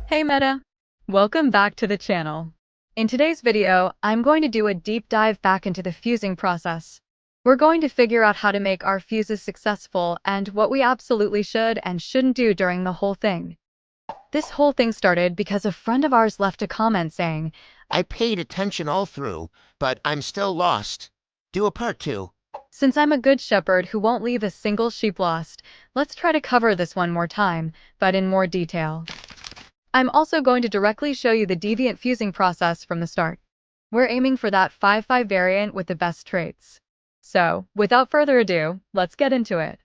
Hey Meta! Welcome back to the channel. In today's video, I'm going to do a deep dive back into the fusing process. We're going to figure out how to make our fuses successful and what we absolutely should and shouldn't do during the whole thing. This whole thing started because a friend of ours left a comment saying, I paid attention all through, but I'm still lost. Do a part two. "Since I'm a good shepherd who won't leave a single sheep lost, let's try to cover this one more time, but in more detail." I'm also going to directly show you the deviant fusing process from the start. We're aiming for that 5-5 variant with the best traits. So, without further ado, let's get into it.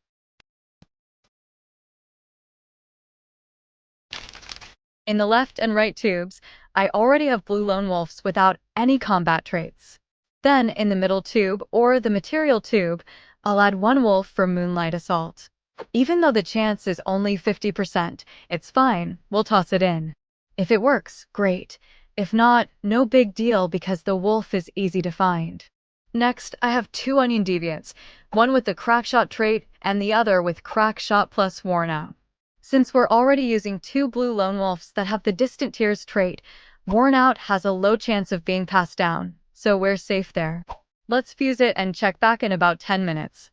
In the left and right tubes, I already have Blue Lonewolves without any combat traits. Then, in the middle tube, or the material tube, I'll add one wolf for Moonlight Assault. Even though the chance is only 50%, it's fine, we'll toss it in. If it works, great. If not, no big deal because the wolf is easy to find. Next, I have two onion deviants, one with the Crackshot trait and the other with Crackshot plus Worn Out. Since we're already using two Blue Lonewolves that have the Distant Tears trait, Worn Out has a low chance of being passed down, so we're safe there. Let's fuse it and check back in about 10 minutes.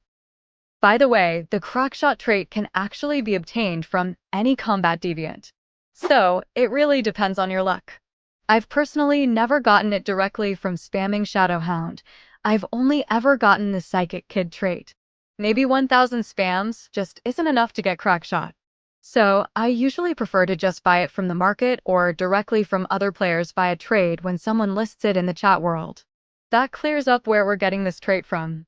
By the way, the Crackshot trait can actually be obtained from any combat deviant. So, it really depends on your luck. I've personally never gotten it directly from spamming Shadowhound. I've only ever gotten the Psychic Kid trait. Maybe 1000 spams just isn't enough to get Crackshot. So, I usually prefer to just buy it from the market or directly from other players via trade when someone lists it in the chat world. That clears up where we're getting this trait from.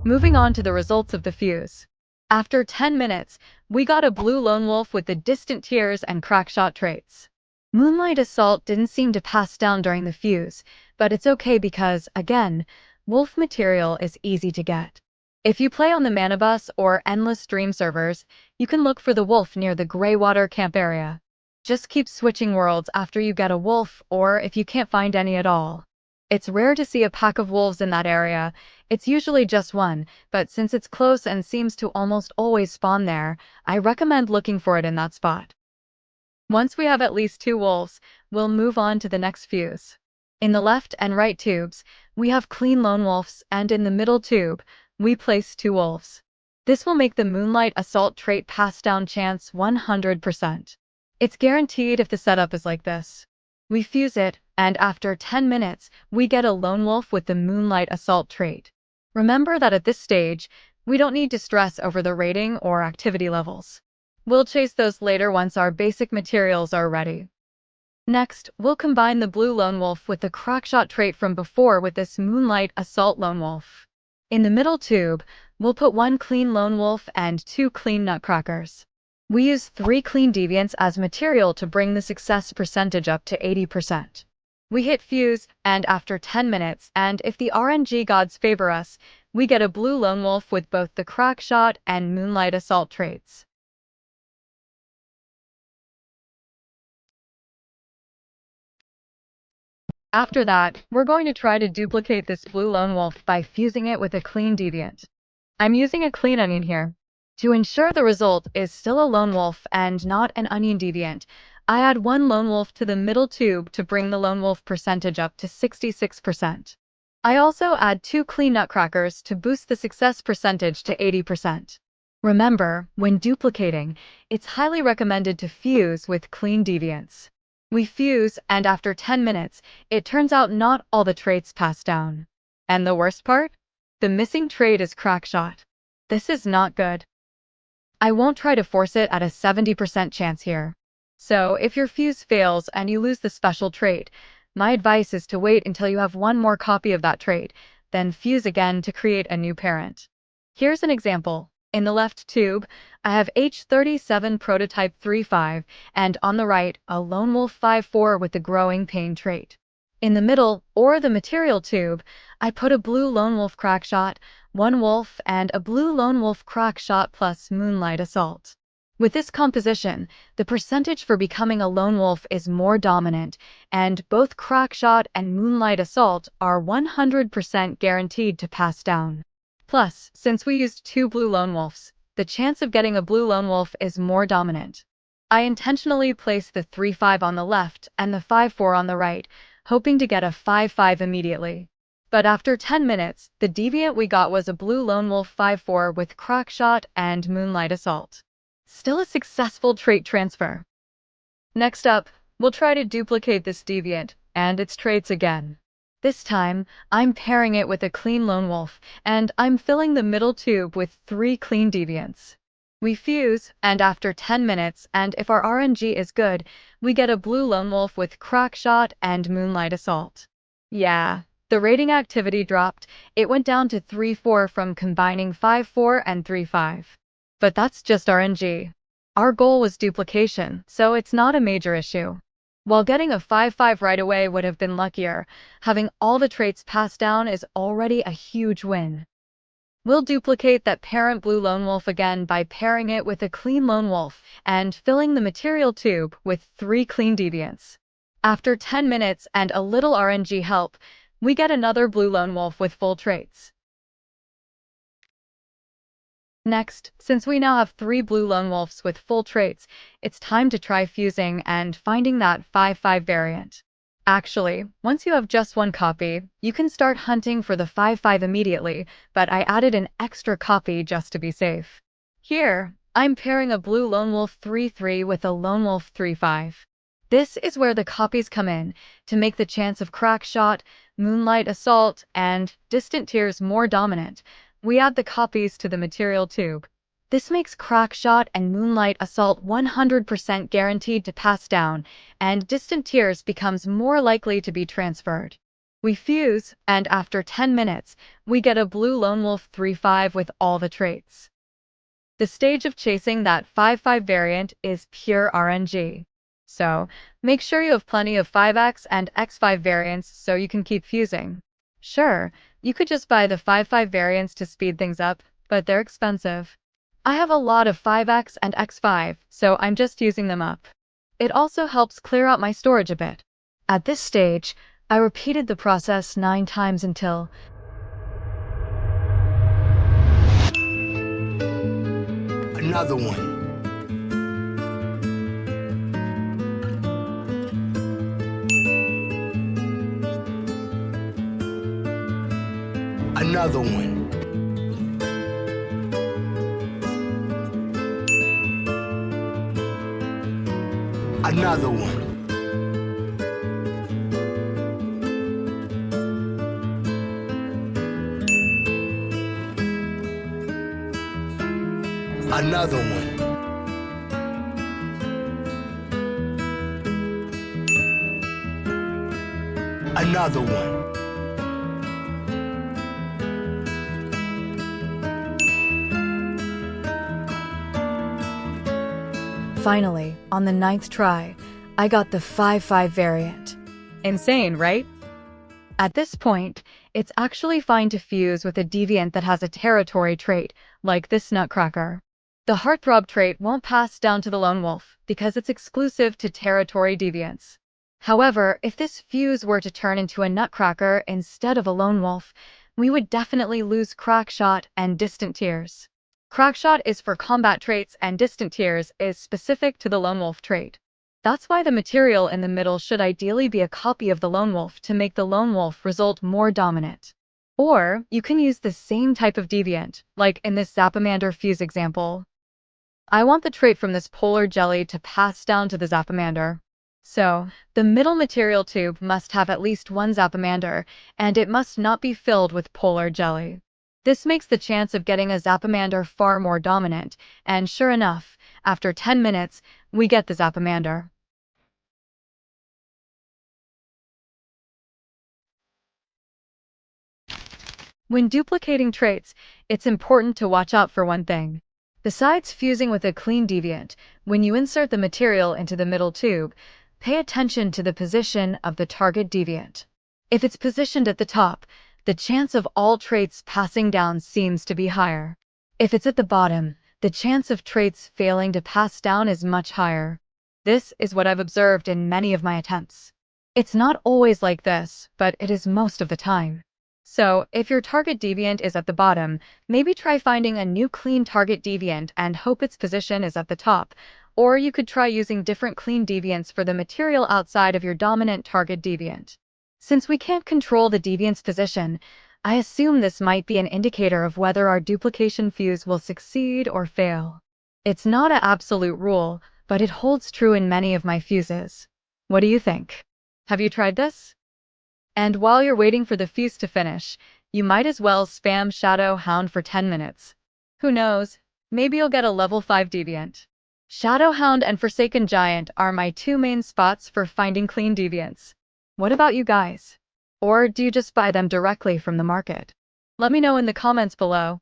Moving on to the results of the fuse. After 10 minutes, we got a Blue Lonewolf with the Distant Tears and Crackshot traits. Moonlight Assault didn't seem to pass down during the fuse, but it's okay because, again, wolf material is easy to get. If you play on the Manabus or Endless Dream servers, you can look for the wolf near the Greywater camp area. Just keep switching worlds after you get a wolf or if you can't find any at all. It's rare to see a pack of wolves in that area. It's usually just one, but since it's close and seems to almost always spawn there, I recommend looking for it in that spot. Once we have at least two wolves, we'll move on to the next fuse. In the left and right tubes, we have clean lone wolves, and in the middle tube, we place two wolves. This will make the Moonlight Assault trait pass down chance 100%. It's guaranteed if the setup is like this. We fuse it, and after 10 minutes, we get a lone wolf with the Moonlight Assault trait. Remember that at this stage, we don't need to stress over the rating or activity levels. We'll chase those later once our basic materials are ready. Next, we'll combine the Blue Lonewolf with the Crackshot trait from before with this Moonlight Assault Lone Wolf. In the middle tube, we'll put one clean Lone Wolf and two clean Nutcrackers. We use 3 clean deviants as material to bring the success percentage up to 80%. We hit fuse, and after 10 minutes, and if the RNG gods favor us, we get a Blue Lonewolf with both the Crackshot and Moonlight Assault traits. After that, we're going to try to duplicate this Blue Lonewolf by fusing it with a clean deviant. I'm using a clean onion here. To ensure the result is still a lone wolf and not an onion deviant, I add one lone wolf to the middle tube to bring the lone wolf percentage up to 66%. I also add 2 clean nutcrackers to boost the success percentage to 80%. Remember, when duplicating, it's highly recommended to fuse with clean deviants. We fuse, and after 10 minutes, it turns out not all the traits pass down. And the worst part? The missing trait is Crackshot. This is not good. I won't try to force it at a 70% chance here. So, if your fuse fails and you lose the special trait, my advice is to wait until you have one more copy of that trait, then fuse again to create a new parent. Here's an example. In the left tube, I have H37 Prototype 3.5, and on the right, a Lone Wolf 5.4 with the Growing Pain trait. In the middle, or the material tube, I put a Blue Lone Wolf Crackshot, one wolf, and a Blue Lone Wolf Crackshot plus Moonlight Assault. With this composition, the percentage for becoming a lone wolf is more dominant, and both Crackshot and Moonlight Assault are 100% guaranteed to pass down. Plus, since we used 2 Blue Lone Wolves, the chance of getting a Blue Lone Wolf is more dominant. I intentionally placed the 3-5 on the left and the 5-4 on the right, hoping to get a 5-5 immediately. But after 10 minutes, the deviant we got was a Blue Lonewolf 5-4 with Crackshot and Moonlight Assault. Still a successful trait transfer. Next up, we'll try to duplicate this deviant and its traits again. This time, I'm pairing it with a clean Lone Wolf, and I'm filling the middle tube with 3 clean deviants. We fuse, and after 10 minutes, and if our RNG is good, we get a Blue Lone Wolf with Crackshot and Moonlight Assault. Yeah, the rating activity dropped. It went down to 3-4 from combining 5-4 and 3-5. But that's just RNG. Our goal was duplication, so it's not a major issue. While getting a 5-5 right away would have been luckier, having all the traits passed down is already a huge win. We'll duplicate that parent Blue Lone Wolf again by pairing it with a clean Lone Wolf and filling the material tube with 3 clean deviants. After 10 minutes and a little RNG help, we get another Blue Lone Wolf with full traits. Next, since we now have 3 Blue Lone Wolves with full traits, it's time to try fusing and finding that 5-5 variant. Actually, once you have just one copy, you can start hunting for the 5-5 immediately, but I added an extra copy just to be safe. Here, I'm pairing a Blue Lone Wolf 3-3 with a Lone Wolf 3-5. This is where the copies come in, to make the chance of Crackshot, Moonlight Assault, and Distant Tears more dominant. We add the copies to the material tube. This makes Crackshot and Moonlight Assault 100% guaranteed to pass down, and Distant Tears becomes more likely to be transferred. We fuse, and after 10 minutes, we get a Blue Lone Wolf 3-5 with all the traits. The stage of chasing that 5-5 variant is pure RNG. So, make sure you have plenty of 5X and X5 variants so you can keep fusing. Sure, you could just buy the 5-5 variants to speed things up, but they're expensive. I have a lot of 5X and X5, so I'm just using them up. It also helps clear out my storage a bit. At this stage, I repeated the process 9 times until Another one. Another one. Another one. Another one. Another one. Finally, on the 9th try, I got the 5-5 variant. Insane, right? At this point, it's actually fine to fuse with a deviant that has a territory trait, like this Nutcracker. The Heartthrob trait won't pass down to the Lone Wolf, because it's exclusive to territory deviants. However, if this fuse were to turn into a Nutcracker instead of a Lone Wolf, we would definitely lose Crackshot and Distant Tears. Crackshot is for combat traits and Distant Tears is specific to the Lone Wolf trait. That's why the material in the middle should ideally be a copy of the Lone Wolf to make the Lone Wolf result more dominant. Or, you can use the same type of deviant, like in this Zapamander fuse example. I want the trait from this polar jelly to pass down to the Zapamander. So, the middle material tube must have at least one Zapamander, and it must not be filled with polar jelly. This makes the chance of getting a Zapamander far more dominant, and sure enough, after 10 minutes, we get the Zapamander. When duplicating traits, it's important to watch out for one thing. Besides fusing with a clean deviant, when you insert the material into the middle tube, pay attention to the position of the target deviant. If it's positioned at the top, the chance of all traits passing down seems to be higher. If it's at the bottom, the chance of traits failing to pass down is much higher. This is what I've observed in many of my attempts. It's not always like this, but it is most of the time. So, if your target deviant is at the bottom, maybe try finding a new clean target deviant and hope its position is at the top, or you could try using different clean deviants for the material outside of your dominant target deviant. Since we can't control the deviant's position, I assume this might be an indicator of whether our duplication fuse will succeed or fail. It's not an absolute rule, but it holds true in many of my fuses. What do you think? Have you tried this? And while you're waiting for the fuse to finish, you might as well spam Shadow Hound for 10 minutes. Who knows, maybe you'll get a level 5 deviant. Shadow Hound and Forsaken Giant are my two main spots for finding clean deviants. What about you guys? Or do you just buy them directly from the market? Let me know in the comments below.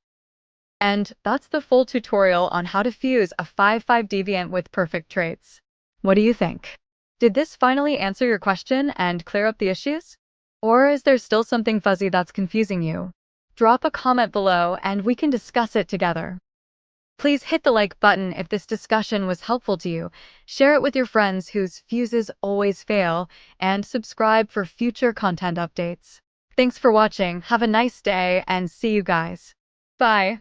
And that's the full tutorial on how to fuse a 5-5 deviant with perfect traits. What do you think? Did this finally answer your question and clear up the issues? Or is there still something fuzzy that's confusing you? Drop a comment below and we can discuss it together. Please hit the like button if this discussion was helpful to you, share it with your friends whose fuses always fail, and subscribe for future content updates. Thanks for watching, have a nice day, and see you guys. Bye.